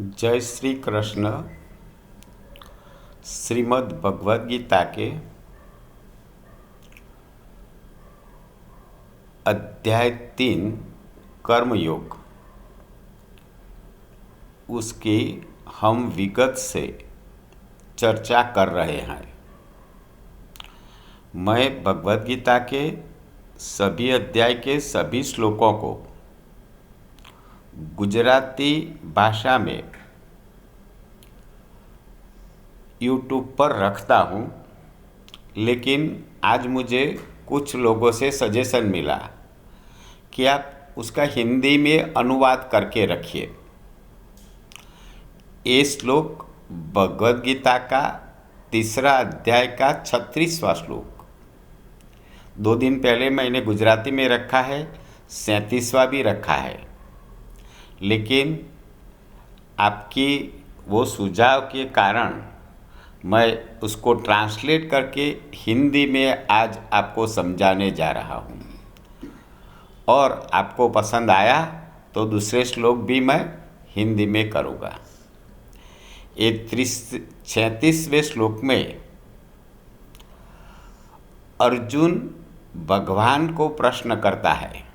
जय श्री कृष्ण। श्रीमद् भगवद गीता के अध्याय 3 कर्मयोग, उसकी हम विगत से चर्चा कर रहे हैं। मैं भगवद गीता के सभी अध्याय के सभी श्लोकों को गुजराती भाषा में यूट्यूब पर रखता हूँ, लेकिन आज मुझे कुछ लोगों से सजेशन मिला कि आप उसका हिंदी में अनुवाद करके रखिए। ये श्लोक भगवद गीता का 3 अध्याय का 36वां श्लोक 2 दिन पहले मैंने गुजराती में रखा है, 37वां भी रखा है, लेकिन आपकी वो सुझाव के कारण मैं उसको ट्रांसलेट करके हिंदी में आज आपको समझाने जा रहा हूँ। और आपको पसंद आया तो दूसरे श्लोक भी मैं हिंदी में करूँगा। ये 36वें श्लोक में अर्जुन भगवान को प्रश्न करता है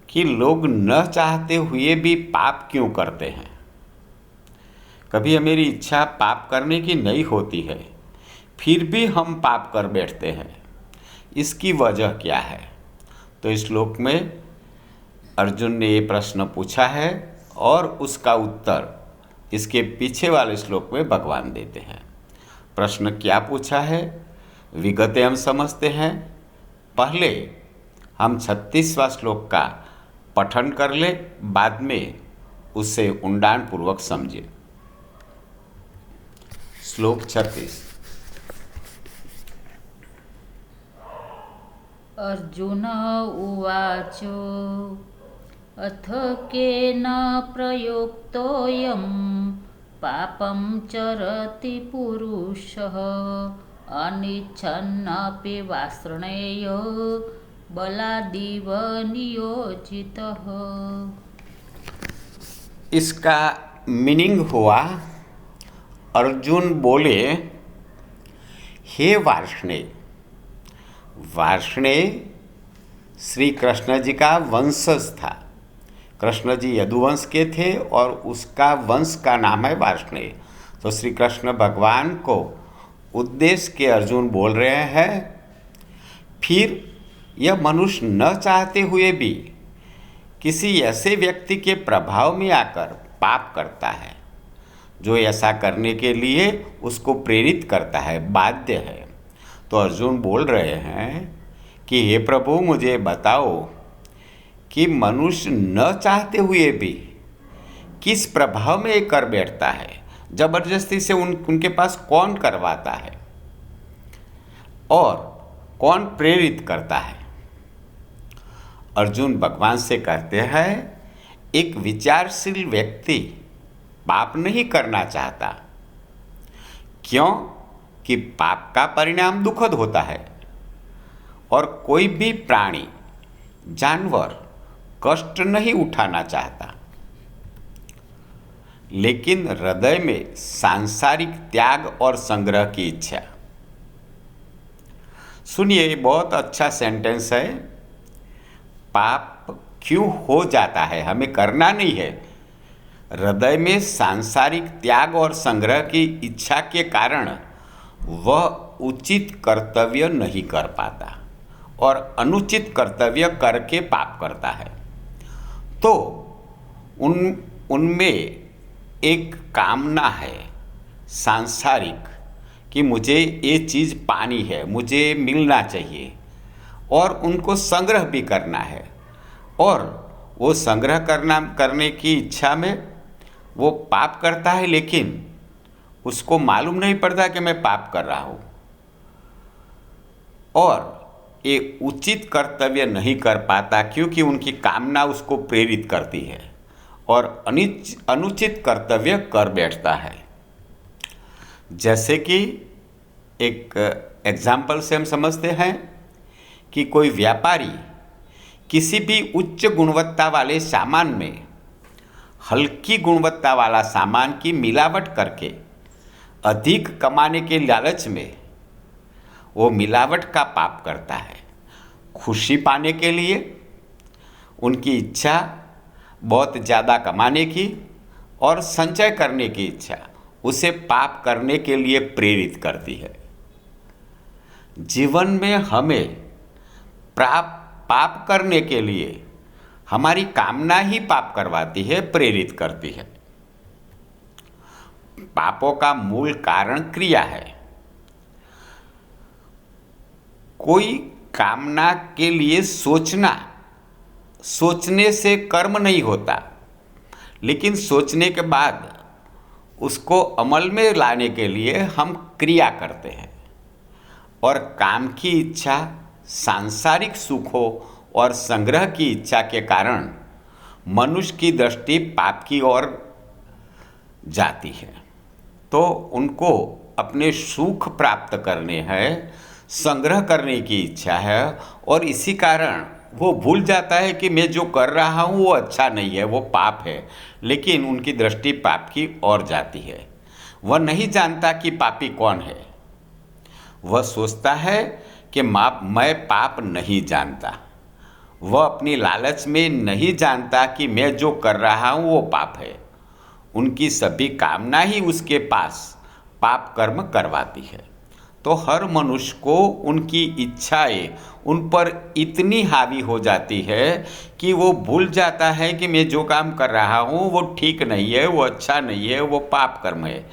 कि लोग न चाहते हुए भी पाप क्यों करते हैं। कभी मेरी इच्छा पाप करने की नहीं होती है, फिर भी हम पाप कर बैठते हैं। इसकी वजह क्या है? तो इस श्लोक में अर्जुन ने ये प्रश्न पूछा है और उसका उत्तर इसके पीछे वाले श्लोक में भगवान देते हैं। प्रश्न क्या पूछा है विगते हम समझते हैं। पहले हम 36वां श्लोक का पठन कर ले, बाद में उसे ऊंडाणपूर्वक समझे। श्लोक 36। अर्जुन उवाच अथ केन प्रयुक्तोऽयं पापं चरति पुरुषः अनिच्छन्नपि वार्ष्णेय बलादिव नियोजितः। इसका मीनिंग हुआ, अर्जुन बोले, हे वार्ष्णेय। वार्ष्णेय श्री कृष्ण जी का वंशज था। कृष्ण जी यदुवंश के थे और उसका वंश का नाम है वार्ष्णेय। तो श्री कृष्ण भगवान को उद्देश्य के अर्जुन बोल रहे हैं। फिर यह मनुष्य न चाहते हुए भी किसी ऐसे व्यक्ति के प्रभाव में आकर पाप करता है, जो ऐसा करने के लिए उसको प्रेरित करता है, बाध्य है। तो अर्जुन बोल रहे हैं कि हे प्रभु, मुझे बताओ कि मनुष्य न चाहते हुए भी किस प्रभाव में ये कर बैठता है। जबरदस्ती से उनके पास कौन करवाता है और कौन प्रेरित करता है। अर्जुन भगवान से कहते हैं, एक विचारशील व्यक्ति पाप नहीं करना चाहता। क्यों? कि पाप का परिणाम दुखद होता है और कोई भी प्राणी, जानवर कष्ट नहीं उठाना चाहता। लेकिन हृदय में सांसारिक त्याग और संग्रह की इच्छा। सुनिए, ये बहुत अच्छा सेंटेंस है। पाप क्यों हो जाता है? हमें करना नहीं है। हृदय में सांसारिक त्याग और संग्रह की इच्छा के कारण वह उचित कर्तव्य नहीं कर पाता और अनुचित कर्तव्य करके पाप करता है। तो उनमें एक कामना है सांसारिक कि मुझे ये चीज़ पानी है, मुझे मिलना चाहिए, और उनको संग्रह भी करना है। और वो संग्रह करने की इच्छा में वो पाप करता है, लेकिन उसको मालूम नहीं पड़ता कि मैं पाप कर रहा हूँ, और ये उचित कर्तव्य नहीं कर पाता क्योंकि उनकी कामना उसको प्रेरित करती है और अनुचित कर्तव्य कर बैठता है। जैसे कि एक एग्जाम्पल से हम समझते हैं कि कोई व्यापारी किसी भी उच्च गुणवत्ता वाले सामान में हल्की गुणवत्ता वाला सामान की मिलावट करके अधिक कमाने के लालच में वो मिलावट का पाप करता है। खुशी पाने के लिए उनकी इच्छा बहुत ज़्यादा कमाने की और संचय करने की इच्छा उसे पाप करने के लिए प्रेरित करती है। जीवन में हमें पाप करने के लिए हमारी कामना ही पाप करवाती है, प्रेरित करती है। पापों का मूल कारण क्रिया है। कोई कामना के लिए सोचने से कर्म नहीं होता, लेकिन सोचने के बाद उसको अमल में लाने के लिए हम क्रिया करते हैं। और काम की इच्छा, सांसारिक सुखों और संग्रह की इच्छा के कारण मनुष्य की दृष्टि पाप की ओर जाती है। तो उनको अपने सुख प्राप्त करने हैं, संग्रह करने की इच्छा है, और इसी कारण वो भूल जाता है कि मैं जो कर रहा हूँ वो अच्छा नहीं है, वो पाप है। लेकिन उनकी दृष्टि पाप की ओर जाती है। वह नहीं जानता कि पापी कौन है। वह सोचता है कि मैं पाप नहीं जानता। वह अपनी लालच में नहीं जानता कि मैं जो कर रहा हूँ वो पाप है। उनकी सभी कामना ही उसके पास पाप कर्म करवाती है। तो हर मनुष्य को उनकी इच्छाएं उन पर इतनी हावी हो जाती है कि वो भूल जाता है कि मैं जो काम कर रहा हूँ वो ठीक नहीं है, वो अच्छा नहीं है, वो पाप कर्म है।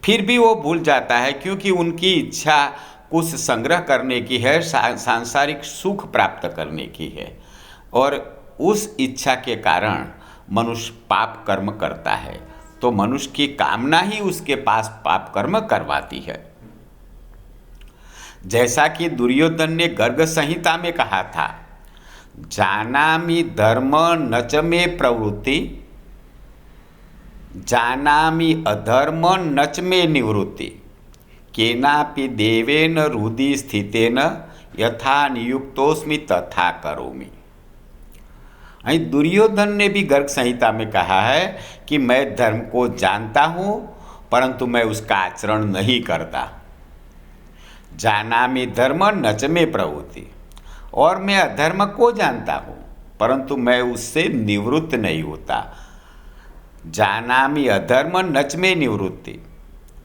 फिर भी वो भूल जाता है क्योंकि उनकी इच्छा कुछ संग्रह करने की है, सांसारिक सुख प्राप्त करने की है, और उस इच्छा के कारण मनुष्य पाप कर्म करता है। तो मनुष्य की कामना ही उसके पास पाप कर्म करवाती है। जैसा कि दुर्योधन ने गर्ग संहिता में कहा था, जानामि धर्म न च मे प्रवृत्ति, जानामि अधर्म न च मे निवृत्ति, केनापि देवेन हृदि स्थितेन यथा नियुक्तोस्मि तथा करोमि। दुर्योधन ने भी गर्ग संहिता में कहा है कि मैं धर्म को जानता हूँ परंतु मैं उसका आचरण नहीं करता। जानामि धर्म न च मे प्रवृत्ति, और मैं अधर्म को जानता हूँ परंतु मैं उससे निवृत्त नहीं होता। जानामि अधर्म न च मे निवृत्ति।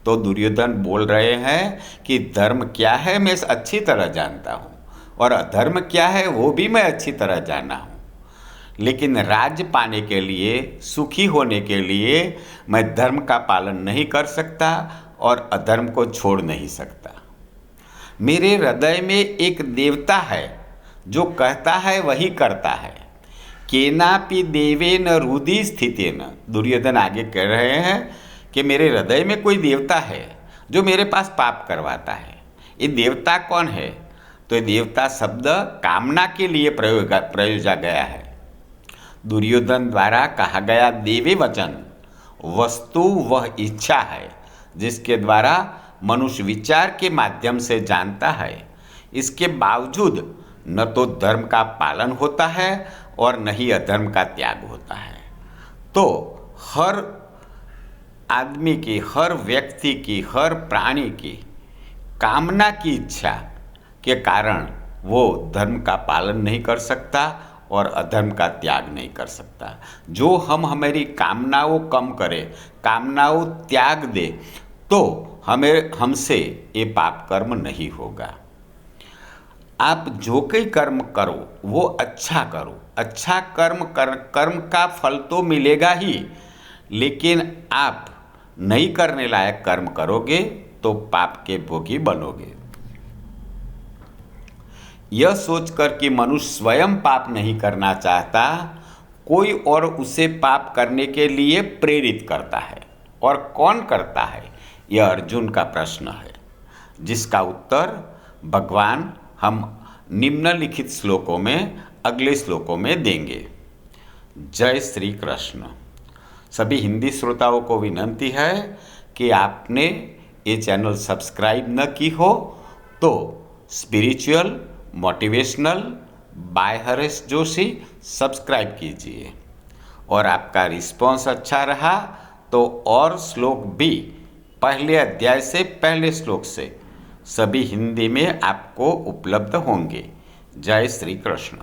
तो दुर्योधन बोल रहे हैं कि धर्म क्या है मैं अच्छी तरह जानता हूँ, और अधर्म क्या है वो भी मैं अच्छी तरह जाना हूँ, लेकिन राज्य पाने के लिए, सुखी होने के लिए मैं धर्म का पालन नहीं कर सकता और अधर्म को छोड़ नहीं सकता। मेरे हृदय में एक देवता है जो कहता है वही करता है। केनापि देवेन हृदि स्थितेन। दुर्योधन आगे कह रहे हैं कि मेरे हृदय में कोई देवता है जो मेरे पास पाप करवाता है। ये देवता कौन है? तो ये देवता शब्द कामना के लिए प्रयोजा गया है। दुर्योधन द्वारा कहा गया देवी वचन वस्तु वह इच्छा है जिसके द्वारा मनुष्य विचार के माध्यम से जानता है। इसके बावजूद न तो धर्म का पालन होता है और न ही अधर्म का त्याग होता है। तो हर आदमी की, हर व्यक्ति की, हर प्राणी की कामना की इच्छा के कारण वो धर्म का पालन नहीं कर सकता और अधर्म का त्याग नहीं कर सकता। जो हमारी कामनाओं कम करें, कामनाओं त्याग दे, तो हमसे ये पाप कर्म नहीं होगा। आप जो कोई कर्म करो वो अच्छा करो। अच्छा कर्म का फल तो मिलेगा ही, लेकिन आप नहीं करने लायक कर्म करोगे तो पाप के भोगी बनोगे। यह सोचकर कि मनुष्य स्वयं पाप नहीं करना चाहता, कोई और उसे पाप करने के लिए प्रेरित करता है। और कौन करता है, यह अर्जुन का प्रश्न है, जिसका उत्तर भगवान हम निम्नलिखित श्लोकों में, अगले श्लोकों में देंगे। जय श्री कृष्ण। सभी हिंदी श्रोताओं को विनंती है कि आपने ये चैनल सब्सक्राइब न की हो तो spiritual motivational by Haresh Joshi subscribe कीजिए और आपका रिस्पॉन्स अच्छा रहा तो और श्लोक भी पहले अध्याय से पहले श्लोक से सभी हिंदी में आपको उपलब्ध होंगे। जय श्री कृष्ण।